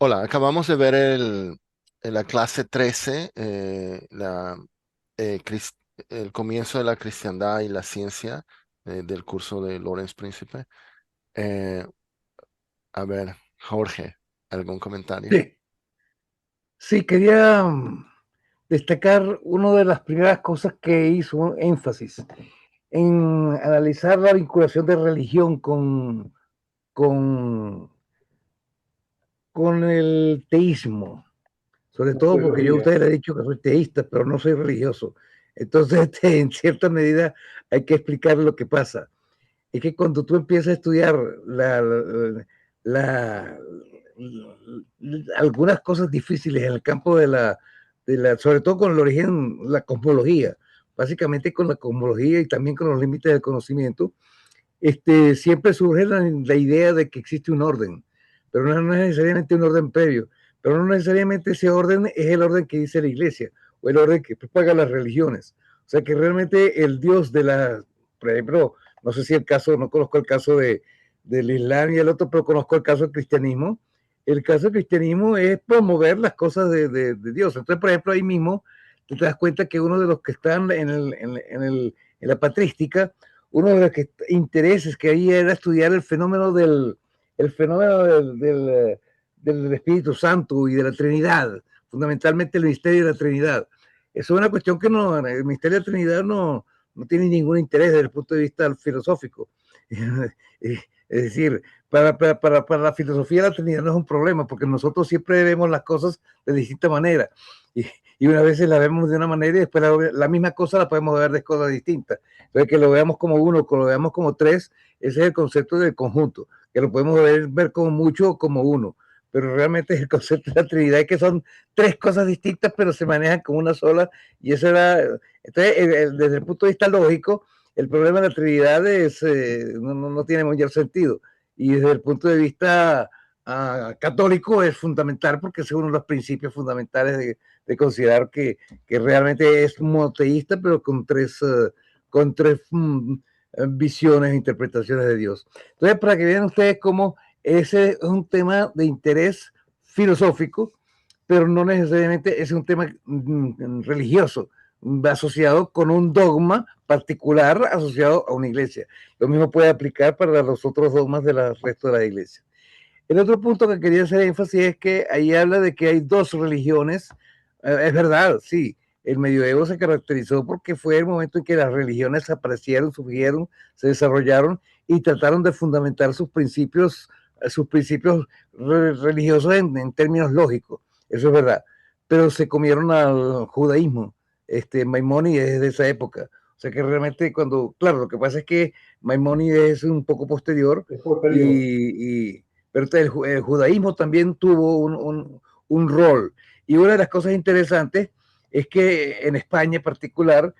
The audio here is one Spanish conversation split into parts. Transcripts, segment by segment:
Hola, acabamos de ver en la clase 13, eh, cris- el comienzo de la cristiandad y la ciencia del curso de Lorenz Príncipe. Eh, a ver, Jorge, ¿algún comentario? Sí, sí, quería destacar una de las primeras cosas que hizo énfasis en analizar la vinculación de religión con, con el teísmo, sobre La todo porque yo a filosofía. ustedes les he dicho que soy teísta, pero no soy religioso. Entonces, en cierta medida, hay que explicar lo que pasa. Es que cuando tú empiezas a estudiar la, algunas cosas difíciles en el campo sobre todo con el origen, la cosmología, básicamente con la cosmología y también con los límites del conocimiento, siempre surge la idea de que existe un orden, pero no es necesariamente un orden previo, pero no necesariamente ese orden es el orden que dice la iglesia o el orden que propaga las religiones. O sea que realmente el Dios por ejemplo, no sé si el caso, no conozco el caso del Islam y el otro, pero conozco el caso del cristianismo. El caso del cristianismo es promover las cosas de Dios. Entonces, por ejemplo, ahí mismo te das cuenta que uno de los que están en la patrística, uno de los intereses que había era estudiar el fenómeno del Espíritu Santo y de la Trinidad, fundamentalmente el misterio de la Trinidad. Eso es una cuestión que no, el misterio de la Trinidad no tiene ningún interés desde el punto de vista filosófico. Es decir, para la filosofía la Trinidad no es un problema, porque nosotros siempre vemos las cosas de distinta manera. Y una vez la vemos de una manera y después la misma cosa la podemos ver de cosas distintas. Entonces, que lo veamos como uno, que lo veamos como tres, ese es el concepto del conjunto, que lo podemos ver como mucho o como uno. Pero realmente el concepto de la Trinidad es que son tres cosas distintas, pero se manejan como una sola. Y eso era. Entonces, desde el punto de vista lógico, el problema de la Trinidad no tiene mayor sentido. Y desde el punto de vista católico es fundamental porque es uno de los principios fundamentales de considerar que realmente es monoteísta, pero con tres visiones e interpretaciones de Dios. Entonces, para que vean ustedes cómo ese es un tema de interés filosófico, pero no necesariamente es un tema religioso, asociado con un dogma particular asociado a una iglesia. Lo mismo puede aplicar para los otros dogmas del resto de la iglesia. El otro punto que quería hacer énfasis es que ahí habla de que hay dos religiones. Es verdad, sí. El medioevo se caracterizó porque fue el momento en que las religiones aparecieron, surgieron, se desarrollaron y trataron de fundamentar sus principios religiosos en términos lógicos. Eso es verdad. Pero se comieron al judaísmo. Maimónides es de esa época. O sea que realmente claro, lo que pasa es que Maimónides es un poco posterior Es posterior. y pero el judaísmo también tuvo un rol. Y una de las cosas interesantes es que en España en particular,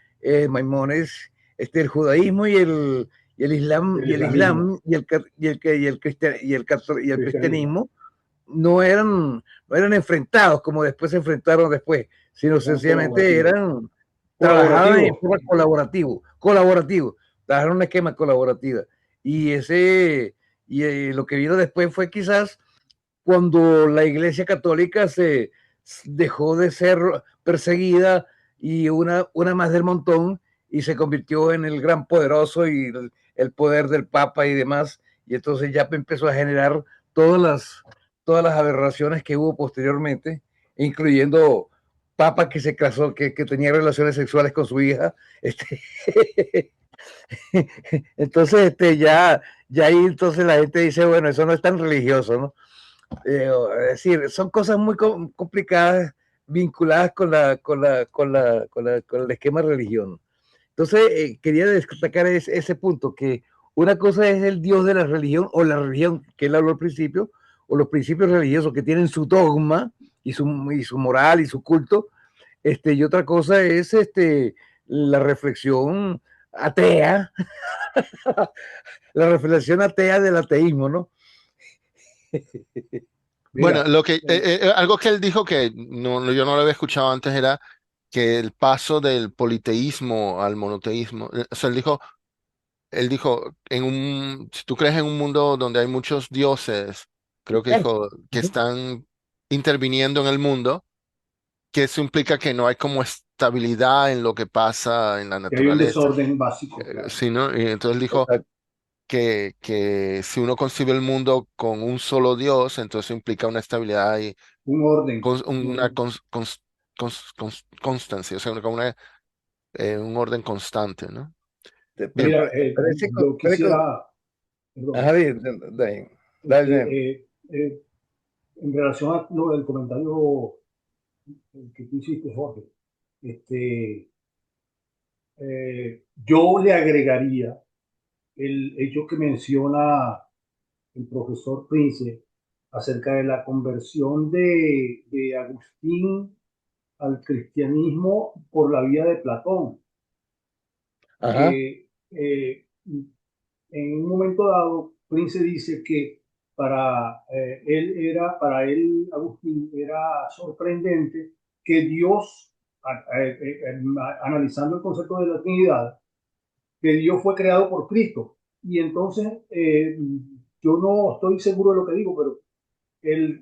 Maimónides, el judaísmo El islamismo, y el cristianismo. cristianismo no eran enfrentados como después se enfrentaron después, sino Eran sencillamente colaborativos. trabajaban en Colaborativos. forma colaborativo, trabajaron un esquema colaborativo. Y lo que vino después fue quizás cuando la Iglesia Católica se dejó de ser perseguida y una más del montón y se convirtió en el gran poderoso y el poder del Papa y demás. Y entonces ya empezó a generar todas las, todas las aberraciones que hubo posteriormente, incluyendo Papa que se casó, que tenía relaciones sexuales con su hija. Entonces, ya ahí entonces la gente dice, bueno, eso no es tan religioso, ¿no? Es decir, son cosas muy complicadas vinculadas con el esquema de religión. Entonces, quería destacar ese punto, que una cosa es el Dios de la religión o la religión que él habló al principio, o los principios religiosos que tienen su dogma y su moral y su culto, y otra cosa es la reflexión atea, la reflexión atea del ateísmo, ¿no? Bueno, Mira, algo que él dijo que yo no lo había escuchado antes era que el paso del politeísmo al monoteísmo, o sea, él dijo, si tú crees en un mundo donde hay muchos dioses, creo que dijo que están interviniendo en el mundo, que eso implica que no hay como estabilidad en lo que pasa en la Que hay un naturaleza. desorden básico, claro. Sí, ¿no? Y entonces él dijo Exacto. que si uno concibe el mundo con un solo Dios, entonces implica una estabilidad y Un orden. una constancia, o sea, un orden constante, ¿no? Bien, Mira, yo Parece. quisiera, perdón, Ajá, dale, dale. en relación a lo del comentario que tú hiciste, Jorge, este, yo le agregaría el hecho que menciona el profesor Prince acerca de la conversión de Agustín al cristianismo por la vía de Platón, Ajá, que en un momento dado Prince dice que para él, Agustín, era sorprendente que Dios, analizando el concepto de la Trinidad, que Dios fue creado por Cristo. Y entonces, yo no estoy seguro de lo que digo, pero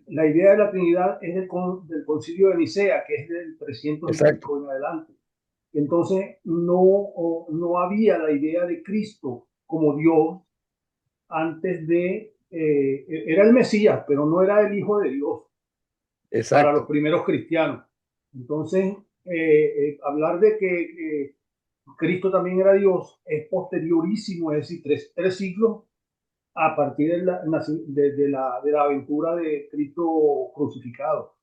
la idea de la Trinidad es del Concilio de Nicea, que es del 300 y exacto. pico en adelante. Entonces, no había la idea de Cristo como Dios antes era el Mesías, pero no era el Hijo de Dios para los Exacto. primeros cristianos. Entonces, hablar de que Cristo también era Dios es posteriorísimo, es decir, tres siglos a partir de la aventura de Cristo crucificado.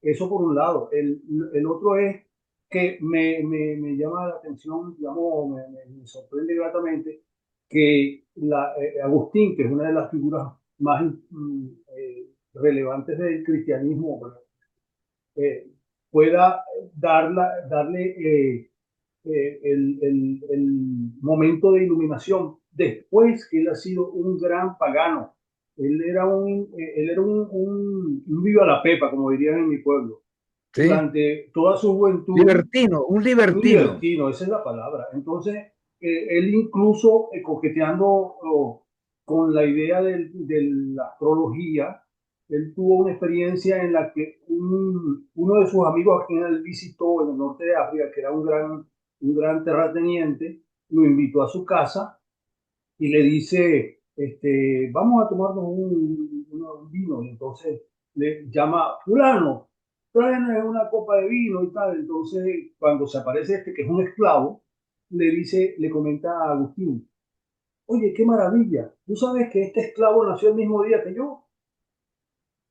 Eso por un lado. El otro es que me llama la atención, digamos, me sorprende gratamente que Agustín, que es una de las figuras más relevantes del cristianismo, eh, pueda darle el momento de iluminación después que él ha sido un gran pagano. Él era un viva la pepa, como dirían en mi pueblo. Sí. Durante toda su juventud, Libertino, un un libertino. libertino, esa es la palabra. Entonces, él incluso coqueteando con la idea de la astrología, él tuvo una experiencia en la que uno de sus amigos a quien él visitó en el norte de África, que era un gran terrateniente, lo invitó a su casa y le dice, vamos a tomarnos un vino. Y entonces le llama, fulano, tráenos una copa de vino y tal. Entonces, cuando se aparece que es un esclavo, le comenta a Agustín, oye, qué maravilla, ¿tú sabes que este esclavo nació el mismo día que yo?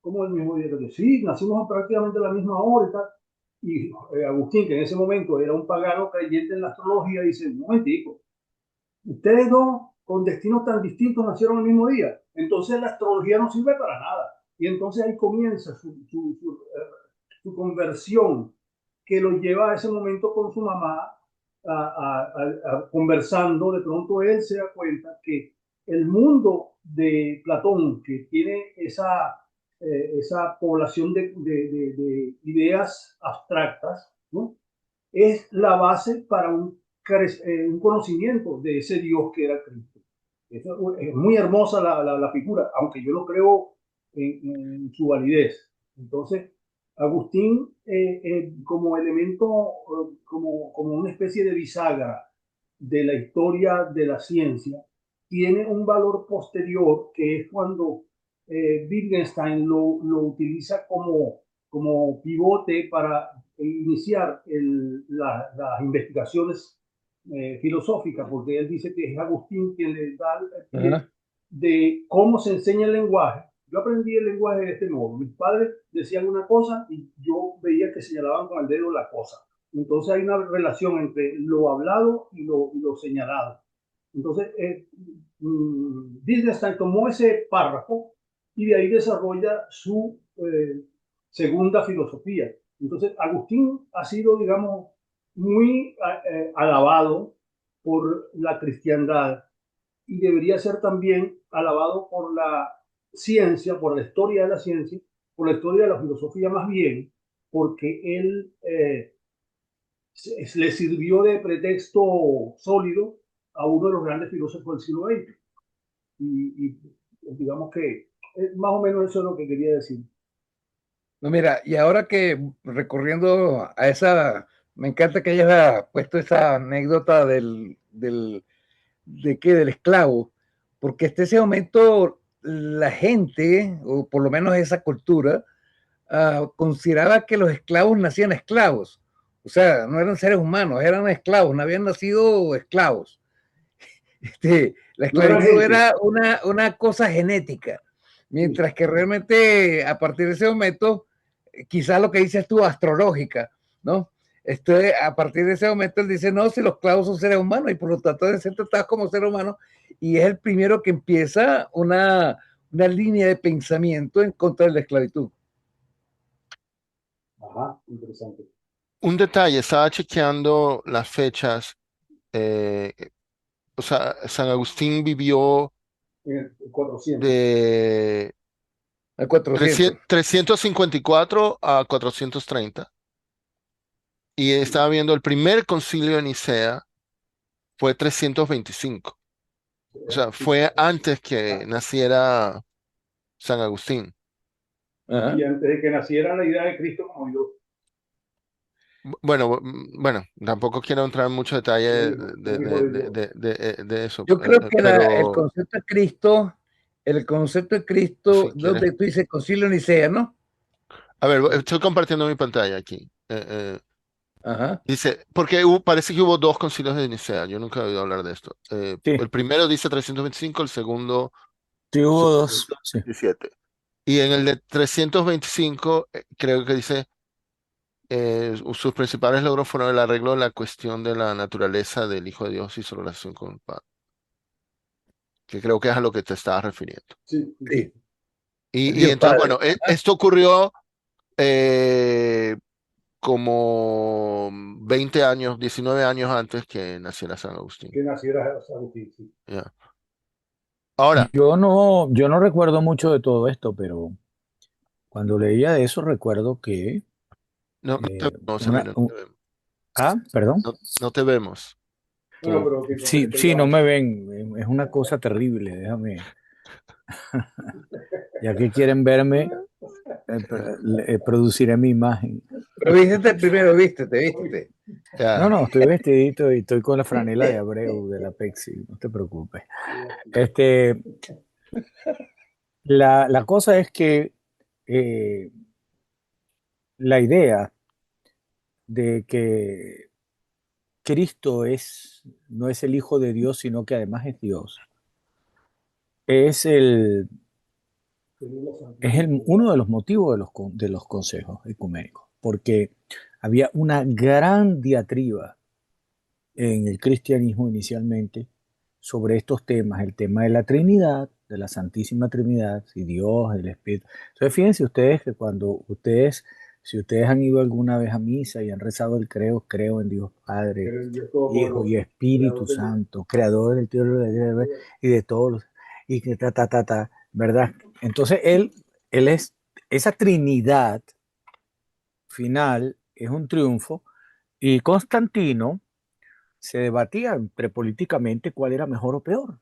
¿Cómo el mismo día que yo? Sí, nacimos prácticamente a la misma hora y tal. Y Agustín, que en ese momento era un pagano creyente en la astrología, dice, un momentico, ustedes dos con destinos tan distintos nacieron el mismo día. Entonces la astrología no sirve para nada. Y entonces ahí comienza su conversión, que lo lleva a ese momento con su mamá conversando. De pronto él se da cuenta que el mundo de Platón, que tiene esa población de ideas abstractas, ¿no?, es la base para un conocimiento de ese Dios que era Cristo. Es muy hermosa la figura, aunque yo lo creo en su validez. Entonces, Agustín, como elemento, como una especie de bisagra de la historia de la ciencia, tiene un valor posterior, que es cuando Wittgenstein lo utiliza como pivote para iniciar las investigaciones filosóficas, porque él dice que es Agustín quien le da el pie Ajá. de cómo se enseña el lenguaje. Yo aprendí el lenguaje de este modo. Mis padres decían una cosa y yo veía que señalaban con el dedo la cosa. Entonces hay una relación entre lo hablado y lo señalado. Entonces, Wittgenstein tomó ese párrafo y de ahí desarrolla su segunda filosofía. Entonces, Agustín ha sido, digamos, muy alabado por la cristiandad y debería ser también alabado por la ciencia, por la historia de la ciencia, por la historia de la filosofía más bien, porque él le sirvió de pretexto sólido a uno de los grandes filósofos del siglo XX. Y digamos que más o menos eso es lo que quería decir. No, mira, y ahora que recorriendo a esa, me encanta que hayas puesto esa anécdota del esclavo, porque hasta ese momento la gente, o por lo menos esa cultura, consideraba que los esclavos nacían esclavos. O sea, no eran seres humanos, eran esclavos, no habían nacido esclavos. La No era esclavitud gente. era una cosa genética, mientras que realmente a partir de ese momento, quizás lo que dices tú, astrológica, ¿no? A partir de ese momento él dice, no, si los esclavos son seres humanos y por lo tanto deben ser tratados como seres humanos, y es el primero que empieza una línea de pensamiento en contra de la esclavitud. Ajá, interesante. Un detalle, estaba chequeando las fechas. eh, o sea, San Agustín vivió En el 400. de Al 400. 354 a 430. Y estaba viendo el primer concilio de Nicea fue 325. O sea, fue antes que naciera San Agustín. Ajá. Y antes de que naciera la idea de Cristo como Dios, Bueno, bueno, tampoco quiero entrar en mucho detalle como hijo de Dios. de eso, Yo creo que pero el concepto de si Cristo, quieres. donde tú dices concilio Nicea, ¿no? A ver, estoy compartiendo mi pantalla aquí. Ajá. Dice, porque parece que hubo dos concilios de Nicea, yo nunca he oído hablar de esto. Sí, El primero dice 325, el segundo sí hubo dos. Sí. 17. Y en el de 325, creo que dice, sus principales logros fueron el arreglo de la cuestión de la naturaleza del Hijo de Dios y su relación con el Padre, que creo que es a lo que te estabas refiriendo. Sí, sí, sí. Sí, el Y Dios entonces, Padre. bueno, esto ocurrió eh, como 20 años, 19 años antes que naciera San Agustín. Que naciera San Agustín, sí. Ya. Ahora, Yo no recuerdo mucho de todo esto, pero cuando leía de eso recuerdo que no te eh, vemos, una, Emilio, no un- te vemos. perdón. No te vemos. Bueno, Tu- pero que no se le Sí, caiga sí, no algo. me ven, es una cosa terrible, déjame, ya que quieren verme, produciré mi imagen. Pero vístete primero, vístete. No, ya. no, estoy vestidito y estoy con la franela de Abreu de la Pepsi, no te preocupes. Este, la cosa es que eh, la idea de que Cristo no es el Hijo de Dios, sino que además es Dios, es uno de los motivos de los consejos ecuménicos, porque había una gran diatriba en el cristianismo inicialmente sobre estos temas, el tema de la Trinidad, de la Santísima Trinidad, si Dios, el Espíritu. Entonces, fíjense ustedes que si ustedes han ido alguna vez a misa y han rezado el creo en Dios Padre, Pero el Dios Hijo y Todopoderoso, Espíritu creador del mundo. Santo, creador del cielo y de todos y que ¿verdad? Entonces, esa Trinidad final es un triunfo y Constantino se debatía políticamente cuál era mejor o peor.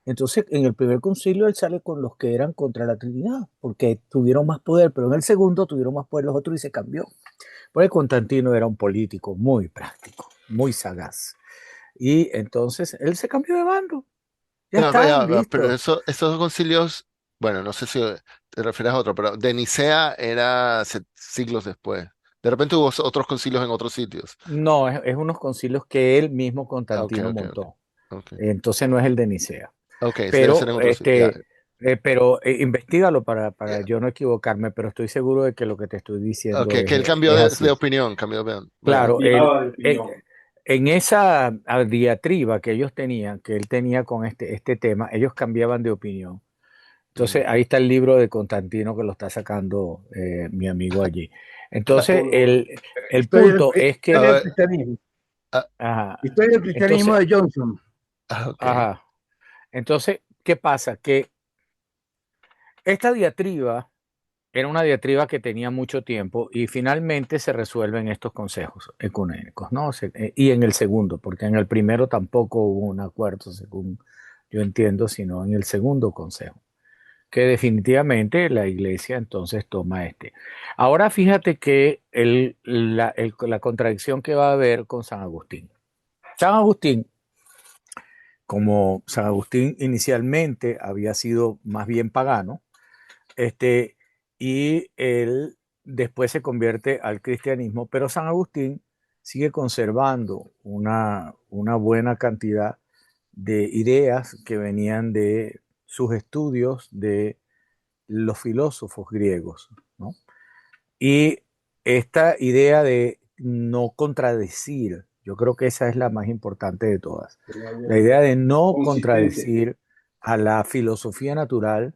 Entonces, en el primer concilio él sale con los que eran contra la Trinidad, porque tuvieron más poder, pero en el segundo tuvieron más poder los otros y se cambió. Porque Constantino era un político muy práctico, muy sagaz. Y entonces él se cambió de bando. Ya está, Pero listo. esos concilios, bueno, no sé si te refieres a otro, pero de Nicea era siglos después. De repente hubo otros concilios en otros sitios. No, es unos concilios que él mismo Ok, Constantino ok, ok. montó. Ok, Entonces no es el de Nicea. ok, debe ser Pero, en otros sitios. Ya. investigalo para Ya. yo no equivocarme, pero estoy seguro de que lo que te estoy Ok, diciendo que él cambió es de así. opinión, cambió de opinión. Bueno, Claro, Cambiaba de opinión. en esa diatriba que ellos tenían, que él tenía con este tema, ellos cambiaban de opinión. Entonces, mm, ahí está el libro de Constantino que lo está sacando mi amigo allí. Entonces, Por- el Historia punto es a historia que, del ver, cristianismo. ah, ajá, Historia del cristianismo entonces, de Johnson. ok. ajá, entonces, ¿qué pasa? Que esta diatriba era una diatriba que tenía mucho tiempo y finalmente se resuelven estos consejos ecuménicos, ¿no? Y en el segundo, porque en el primero tampoco hubo un acuerdo, según yo entiendo, sino en el segundo consejo, que definitivamente la iglesia entonces toma este. Ahora fíjate que la contradicción que va a haber con San Agustín. San Agustín, como San Agustín inicialmente había sido más bien pagano, y él después se convierte al cristianismo, pero San Agustín sigue conservando una buena cantidad de ideas que venían de sus estudios de los filósofos griegos, ¿no? Y esta idea de no contradecir, yo creo que esa es la más importante de todas. La idea de no Consistente. contradecir a la filosofía natural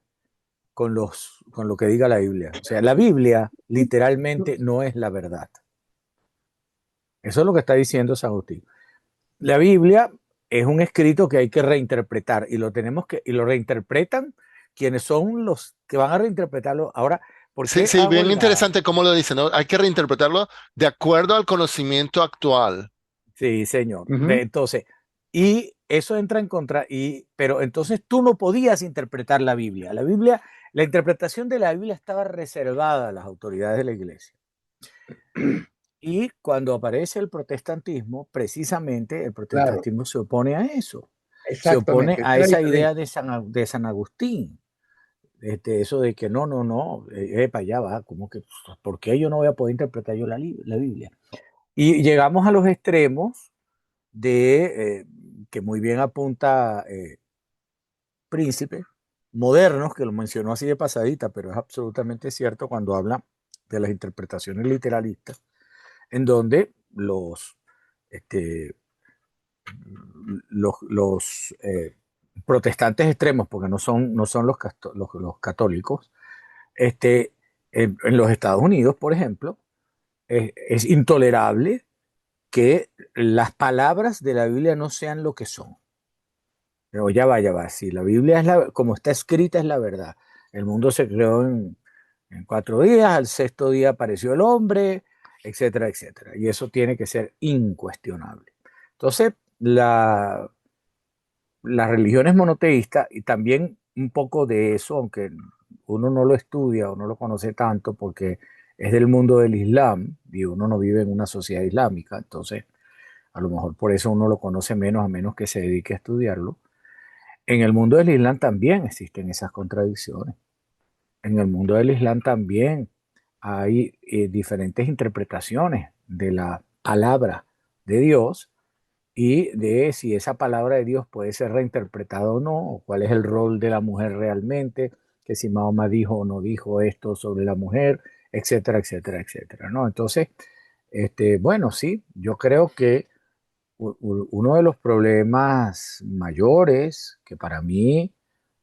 con lo que diga la Biblia. O sea, la Biblia literalmente no es la verdad. Eso es lo que está diciendo San Agustín. La Biblia es un escrito que hay que reinterpretar y lo reinterpretan quienes son los que van a reinterpretarlo. Ahora, ¿por Sí, qué sí, hago bien la... interesante cómo lo dice, ¿no? Hay que reinterpretarlo de acuerdo al conocimiento actual. Sí, señor. Ujú. Entonces, y eso entra en contra, pero entonces tú no podías interpretar la Biblia. La interpretación de la Biblia estaba reservada a las autoridades de la iglesia. Y cuando aparece el protestantismo, precisamente el Claro, protestantismo se opone a eso, se opone exactamente. Esa a es la esa idea diferencia. de San Agustín, eso de que no, para allá va, como que, ¿por qué yo no voy a poder interpretar yo la Biblia? Y llegamos a los extremos que muy bien apunta Príncipe, modernos, que lo mencionó así de pasadita, pero es absolutamente cierto cuando habla de las interpretaciones literalistas, en donde este, los protestantes extremos, porque no son los católicos, en los Estados Unidos, por ejemplo, es intolerable que las palabras de la Biblia no sean lo que son. Pero ya va, si la Biblia como está escrita es la verdad. El mundo se creó en 4 días, al sexto día apareció el hombre, etcétera, etcétera. Y eso tiene que ser incuestionable. Entonces, las religiones monoteístas, y también un poco de eso, aunque uno no lo estudia o no lo conoce tanto porque es del mundo del Islam y uno no vive en una sociedad islámica, entonces a lo mejor por eso uno lo conoce menos a menos que se dedique a estudiarlo. En el mundo del Islam también existen esas contradicciones. En el mundo del Islam también hay diferentes interpretaciones de la palabra de Dios y de si esa palabra de Dios puede ser reinterpretada o no, o cuál es el rol de la mujer realmente, que si Mahoma dijo o no dijo esto sobre la mujer, etcétera, etcétera, etcétera, ¿no? Entonces, bueno, sí, yo creo que uno de los problemas mayores que para mí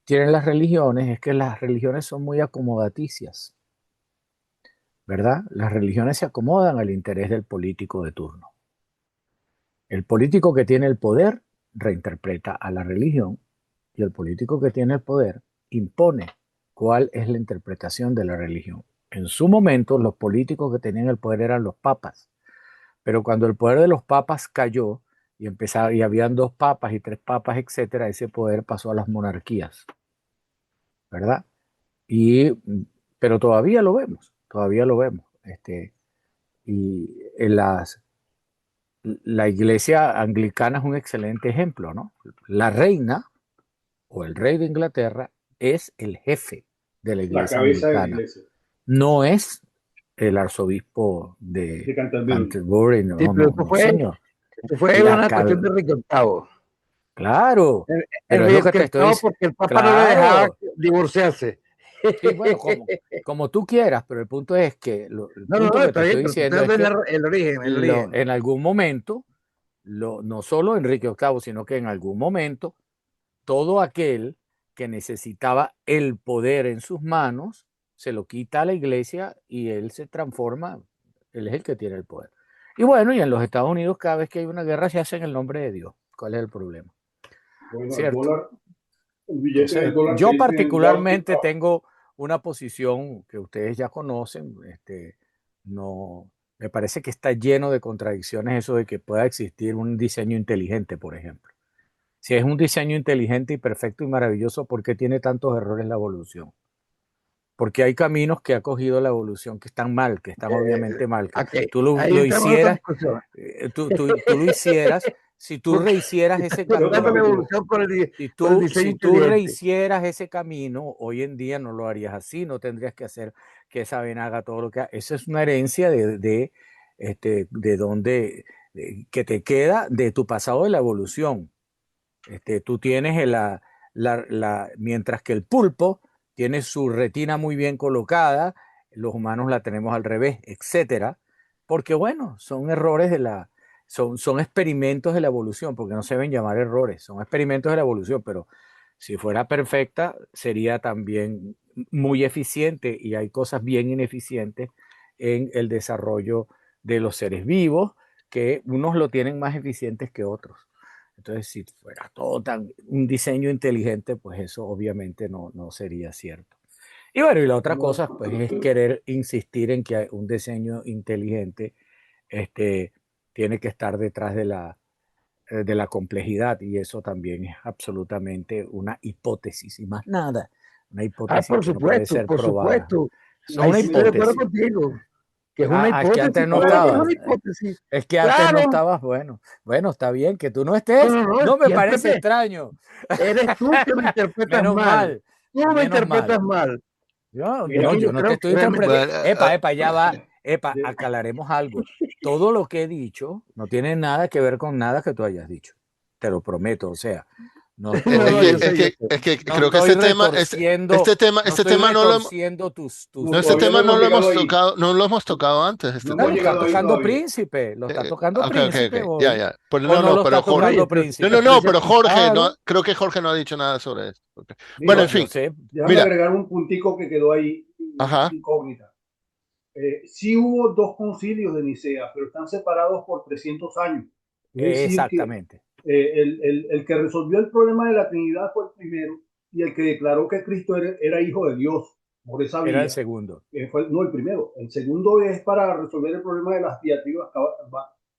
tienen las religiones es que las religiones son muy acomodaticias, ¿verdad? Las religiones se acomodan al interés del político de turno. El político que tiene el poder reinterpreta a la religión y el político que tiene el poder impone cuál es la interpretación de la religión. En su momento, los políticos que tenían el poder eran los papas, pero cuando el poder de los papas cayó y habían 2 papas y 3 papas, etcétera, ese poder pasó a las monarquías, ¿verdad? Y, pero todavía lo vemos. Y la iglesia anglicana es un excelente ejemplo, ¿no? La reina o el rey de Inglaterra es el jefe de la La iglesia cabeza de la anglicana, iglesia no es el arzobispo de de Canterbury. Canterbury, Sí, no, pero no, no, señor. esto fue La una cuestión de cal Enrique VIII. Claro, pero es lo que Enrique te estoy VIII diciendo. porque el Papa no le dejaba Claro, divorciarse. sí, bueno, como tú quieras, pero el punto es que el No, no, punto no, que te está bien, estoy pero tú diciendo estás es viendo que el origen, el origen. en algún momento, no solo Enrique VIII, sino que en algún momento, todo aquel que necesitaba el poder en sus manos, se lo quita a la iglesia y él se transforma, él es el que tiene el poder. Y bueno, y en los Estados Unidos, cada vez que hay una guerra, se hace en el nombre de Dios. ¿Cuál es el problema? Bueno, el ¿Cierto? dólar, el billete del Entonces, dólar que yo dicen Wall Street. particularmente tengo una posición que ustedes ya conocen, no, me parece que está lleno de contradicciones eso de que pueda existir un diseño inteligente, por ejemplo. Si es un diseño inteligente y perfecto y maravilloso, ¿por qué tiene tantos errores la evolución? porque hay caminos que ha cogido la evolución que están mal, que están obviamente mal. Que Okay. tú lo Ahí entramos en otra hicieras, discusión. tú lo hicieras, si tú Porque rehicieras estás ese comparando la camino, evolución con el si diseño si tú inteligente. rehicieras ese camino, hoy en día no lo harías así, no tendrías que hacer que esa vena haga todo lo que hace. Eso es una herencia de donde, que te queda de tu pasado de la evolución. Tú tienes mientras que el pulpo tiene su retina muy bien colocada, los humanos la tenemos al revés, etcétera, porque bueno, son errores son experimentos de la evolución, porque no se deben llamar errores, son experimentos de la evolución, pero si fuera perfecta sería también muy eficiente, y hay cosas bien ineficientes en el desarrollo de los seres vivos, que unos lo tienen más eficientes que otros. Entonces, si fuera todo un diseño inteligente, pues eso obviamente no sería cierto. Y bueno, y la otra cosa pues es querer insistir en que un diseño inteligente tiene que estar detrás de la complejidad, y eso también es absolutamente una hipótesis y más nada, una hipótesis que no puede ser Por probada. supuesto. Es Ahí una sí estoy de acuerdo hipótesis. contigo, que es una Es que hipótesis, antes no claro que es estabas. una hipótesis. Es que antes no Claro, estabas bueno. Bueno, está bien que tú no no, estés. no, no, No me siempre parece extraño. eres tú que me interpretas Menos mal. mal, Tú me menos mal. interpretas mal. Es Mira, que Yo yo no te creo que estoy interpretando. realmente, Bueno, Epa, ya va. Epa, aclararemos algo. Todo lo que he dicho no tiene nada que ver con nada que tú hayas dicho. Te lo prometo. O sea, no no, no, estoy, yo sé. es que no creo que estoy retorciendo, no este estoy tema no lo, retorciendo no, no, este todavía no tema no hemos lo llegado hemos ahí. tocado, no lo hemos tocado antes, este No No, hemos lo tema. está llegado ahí tocando todavía. Príncipe, lo está tocando Ok, Príncipe ya, hoy. ya. Pues O no lo pero está Oye, tocando Jorge, Príncipe. pero Jorge, no, Claro, creo que Jorge no ha dicho nada sobre esto. Ok. Bueno, Mira, en no, yo fin, sé. déjame mira, agregar un puntico que quedó ahí ajá, incógnita. Sí hubo dos concilios de Nicea, pero están separados por 300 años. Es decir, que Exactamente. el que resolvió el problema de la Trinidad fue el primero, y el que declaró que Cristo era hijo de Dios por esa Era el vía segundo. no el primero. El segundo es para resolver el problema de las diatribas.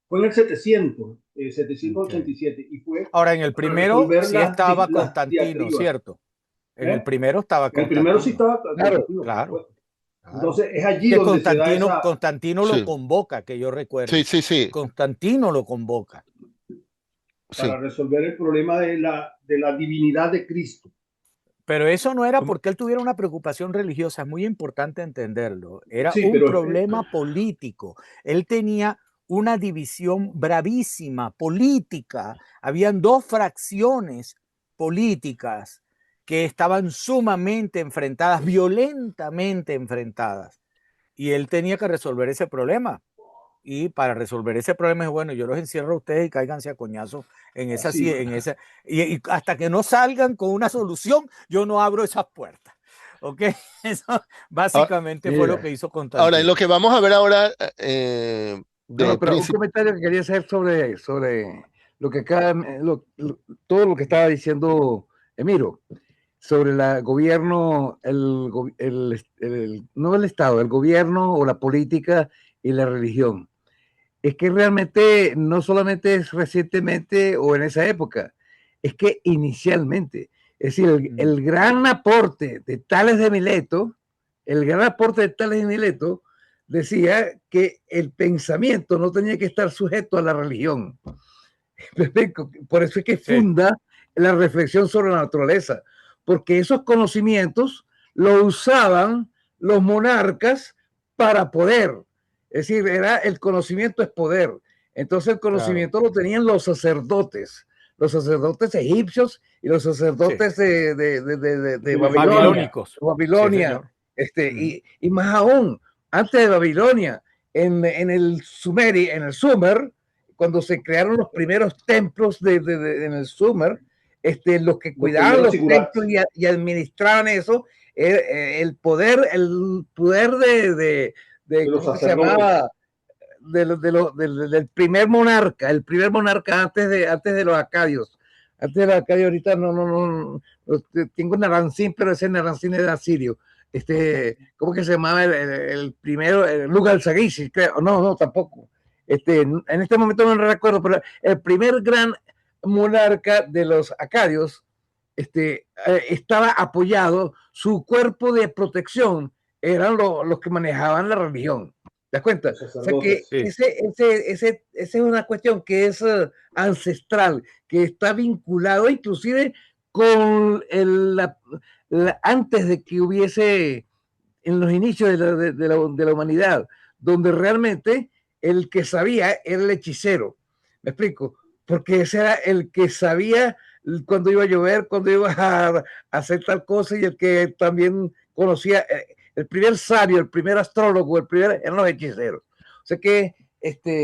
Fue en el 700, Okay. 787, y fue Ahora, en el para primero resolver sí estaba las Constantino, diatribas. ¿cierto? En el ¿Eh? primero estaba En el primero sí Constantino. estaba claro, Constantino, por Claro, supuesto. claro. Entonces es Es allí que donde se da Constantino lo sí, convoca, que yo sí, recuerde. sí, sí, Constantino lo convoca. sí. para resolver el problema de la divinidad de Cristo. Pero eso no era porque él tuviera una preocupación religiosa, es muy importante entenderlo. Era Sí, un pero problema político. Él tenía una división bravísima, política. Habían dos fracciones políticas que estaban sumamente enfrentadas, violentamente enfrentadas. Y él tenía que resolver ese problema. Y para resolver ese problema es bueno, yo los encierro a ustedes y cáiganse a coñazo así, en esa, y hasta que no salgan con una solución, yo no abro esas puertas. ¿Ok? Eso Ahora, básicamente fue lo que mira. hizo ahora, en lo Constantino. que vamos a ver ahora No, de no, pero un Príncipe, comentario que quería hacer sobre lo que acá, todo lo que estaba diciendo Emiro, sobre el gobierno, no el Estado, el gobierno o la política y la religión. Es que realmente no solamente es recientemente o en esa época, es que inicialmente, es decir, el gran aporte de Tales de Mileto, decía que el pensamiento no tenía que estar sujeto a la religión. Por eso es que Sí. funda la reflexión sobre la naturaleza, porque esos conocimientos lo usaban los monarcas para poder. Es decir, el conocimiento es poder. Entonces el Claro. conocimiento lo tenían los sacerdotes egipcios y los sacerdotes Sí. de Babilonia. Babilónicos. Sí, Babilonia señor. y más aún, antes de Babilonia, en el Sumer, cuando se crearon los primeros templos en el Sumer, los que los cuidaban primeros los templos sigurats. y administraban eso, el poder De los ¿cómo que se sacerdotes. llamaba? Del primer monarca, el primer monarca antes de los acadios. Antes de los acadios, ahorita no, tengo Narancín, pero ese Narancín era asirio. ¿Cómo que se llamaba el primero? Lugal Sagisi, creo. No, tampoco. En este momento no recuerdo, pero el primer gran monarca de los acadios estaba apoyado, su cuerpo de protección eran los que manejaban la religión. ¿Te das cuenta? O sea que Sí. esa es una cuestión que es ancestral, que está vinculado inclusive con antes de que hubiese en los inicios de la humanidad, donde realmente el que sabía era el hechicero. ¿Me explico? Porque ese era el que sabía cuándo iba a llover, cuándo iba a hacer tal cosa, y el que también conocía, el primer sabio, el primer astrólogo, eran los hechiceros. O sea que esa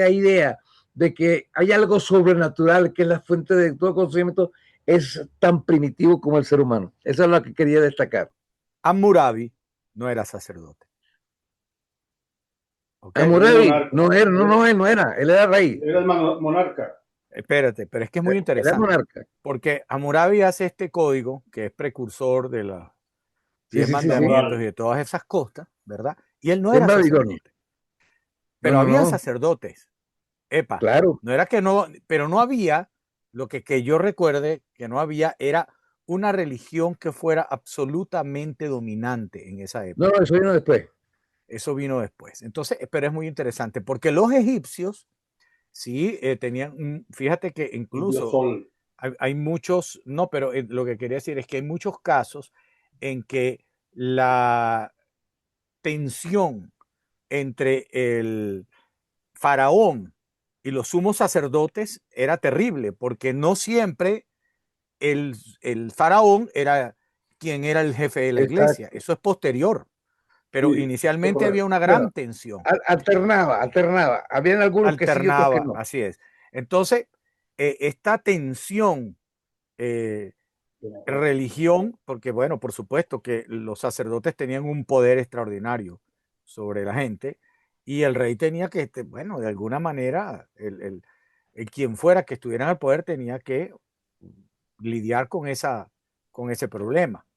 idea de que hay algo sobrenatural que es la fuente de todo conocimiento es tan primitivo como el ser humano. Eso es lo que quería destacar. Hammurabi no era sacerdote. ¿Okay? Hammurabi no era, él era rey. Era el monarca. Espérate, pero es que es muy interesante. Era monarca. Porque Hammurabi hace este código que es precursor de los 10 mandamientos y de todas esas cosas, ¿verdad? Y él no era sacerdote. Pero había sacerdotes. Epa, claro. No era que no, pero no había, lo que yo recuerde que no había era una religión que fuera absolutamente dominante en esa época. No, eso vino después. Eso vino después. Entonces, pero es muy interesante porque los egipcios sí tenían, fíjate que incluso hay muchos, no, pero lo que quería decir es que hay muchos casos en que la tensión entre el faraón y los sumos sacerdotes era terrible, porque no siempre el faraón era quien era el jefe de la iglesia. Eso es posterior. Pero Sí, inicialmente había una gran tensión. Alternaba. Habían algunos que sí y otros que no. Así es. Entonces, esta tensión, religión, porque bueno, por supuesto que los sacerdotes tenían un poder extraordinario sobre la gente y el rey tenía que, bueno, de alguna manera, el quien fuera que estuviera en el poder tenía que lidiar con ese problema.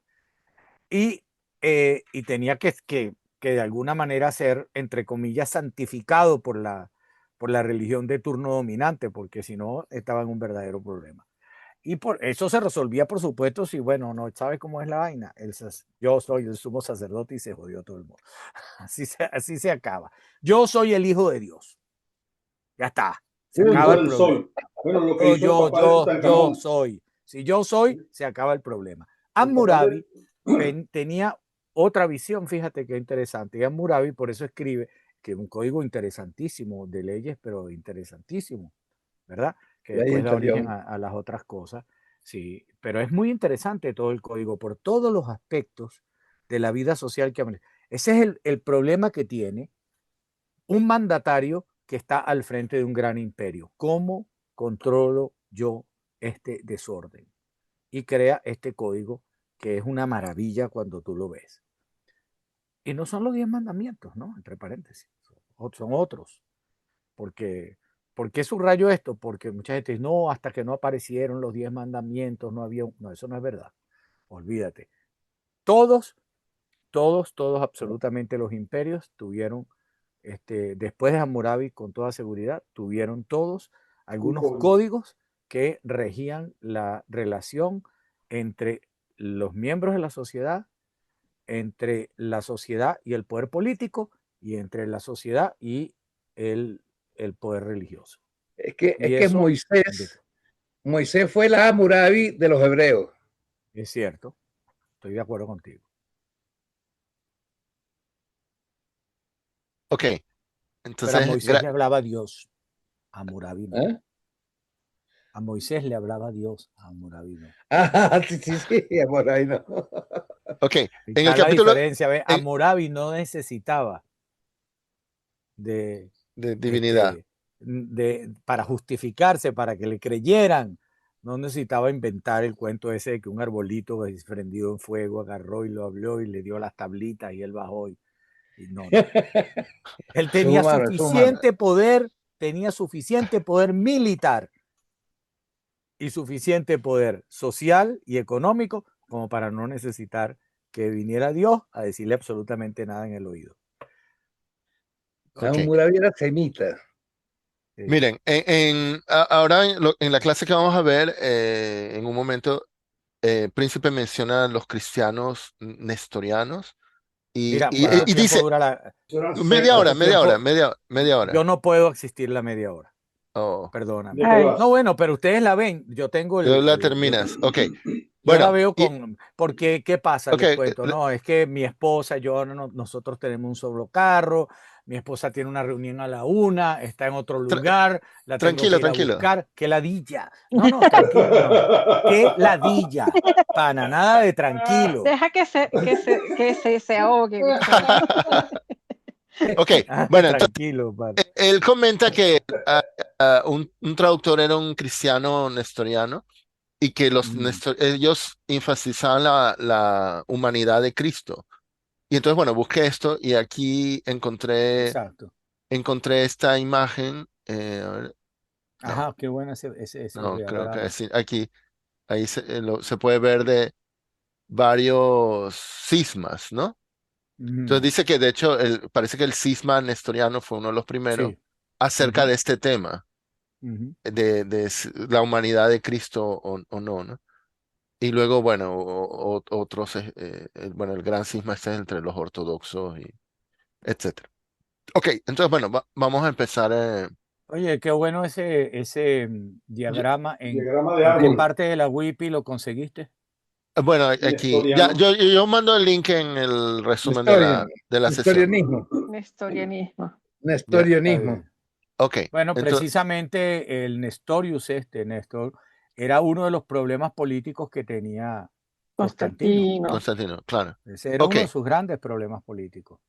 Y tenía que de alguna manera ser, entre comillas, santificado por la religión de turno dominante, porque si no, estaba en un verdadero problema. Y por eso se resolvía, por supuesto, si, bueno, no sabes cómo es la vaina. Yo soy el sumo sacerdote y se jodió todo el mundo. Así se acaba. Yo soy el hijo de Dios. Ya está. Se acaba el problema. Bueno, lo que hizo el papá de Yo soy. Si yo soy, se acaba el problema. Hammurabi tenía otra visión, fíjate qué interesante. Y Hammurabi por eso escribe que es un código interesantísimo de leyes, pero interesantísimo, ¿verdad? Que después da origen a las otras cosas. Sí, pero es muy interesante todo el código por todos los aspectos de la vida social que ese es el problema que tiene un mandatario que está al frente de un gran imperio. ¿Cómo controlo yo este desorden? Y crea este código que es una maravilla cuando tú lo ves. Y no son los 10 mandamientos, ¿no? Entre paréntesis. Son otros. ¿Por qué subrayo esto? Porque mucha gente dice, no, hasta que no aparecieron los 10 mandamientos, no había... No, eso no es verdad. Olvídate. Todos, absolutamente los imperios tuvieron, después de Hammurabi, con toda seguridad, tuvieron todos algunos códigos que regían la relación entre los miembros de la sociedad, entre la sociedad y el poder político, y entre la sociedad y el poder religioso. Es que Moisés fue la Hammurabi de los hebreos. Es cierto, estoy de acuerdo contigo. Ok, entonces... Pero a Moisés le hablaba Dios, a Hammurabi no. A Moisés le hablaba Dios, a Hammurabi no. Sí, Hammurabi no. Ok, en el capítulo... diferencia, ¿ves? Hammurabi no necesitaba de divinidad. Para justificarse, para que le creyeran. No necesitaba inventar el cuento ese de que un arbolito prendido en fuego agarró y lo habló y le dio las tablitas y él bajó y no. Él tenía suficiente poder militar y suficiente poder social y económico como para no necesitar que viniera Dios a decirle absolutamente nada en el oído. Okay. Hammurabi era semita. Sí. Miren, ahora en la clase que vamos a ver, en un momento, Príncipe menciona a los cristianos nestorianos y, Mira, y- ¿cuánto y tiempo dice, dura la... Eran media hora, ¿Cuánto sectas. media hora, tiempo? media Yo hora. no puedo asistir la media hora. Oh, Perdóname. ¿De qué Ay, vas? No, bueno, pero ustedes la ven. Yo tengo luego la terminas. Ok, yo la bueno, veo con, porque, ¿qué pasa? ok, Les cuento, no, es que mi esposa, nosotros tenemos un solo carro, mi esposa tiene una reunión a la 1, está en otro tra- lugar, la tengo que tranquilo, ir a tranquilo. buscar, qué ladilla. No, no, tranquilo, no. Qué ladilla. Para nada de tranquilo. deja que se ahogue, Gustavo. Ok, Nada de bueno, entonces tranquilo, pana. él comenta que un traductor era un cristiano nestoriano y que Mm, ellos enfatizaban la humanidad de Cristo. Y entonces, bueno, busqué esto y aquí exacto. encontré esta imagen. A ver, no, Ajá, qué bueno ese no, creo que diagrama. sí, aquí, ahí se puede ver de varios cismas, ¿no? Entonces Ujú, dice que de hecho parece que el cisma nestoriano fue uno de los primeros sí. acerca Ujú, de este tema, ujú. de la humanidad de Cristo o no, ¿no? Y luego, bueno, otros, bueno, el gran cisma este es entre los ortodoxos y etcétera. Ok, entonces, bueno, vamos a empezar. Oye, qué bueno ese Yo- diagrama. Diagrama de ¿En qué árbol parte de la WIPI lo conseguiste? bueno, aquí, ya, nestoriano. yo mando el link en el resumen de Nestorian, la sesión. nestorianismo, Nestorianismo. Ya, Está nestorianismo. bien. ok, Bueno, entonces, precisamente el Nestorius Néstor, era uno de los problemas políticos que tenía Constantino. Constantino. Constantino, claro. Ese era Ok, uno de sus grandes problemas políticos.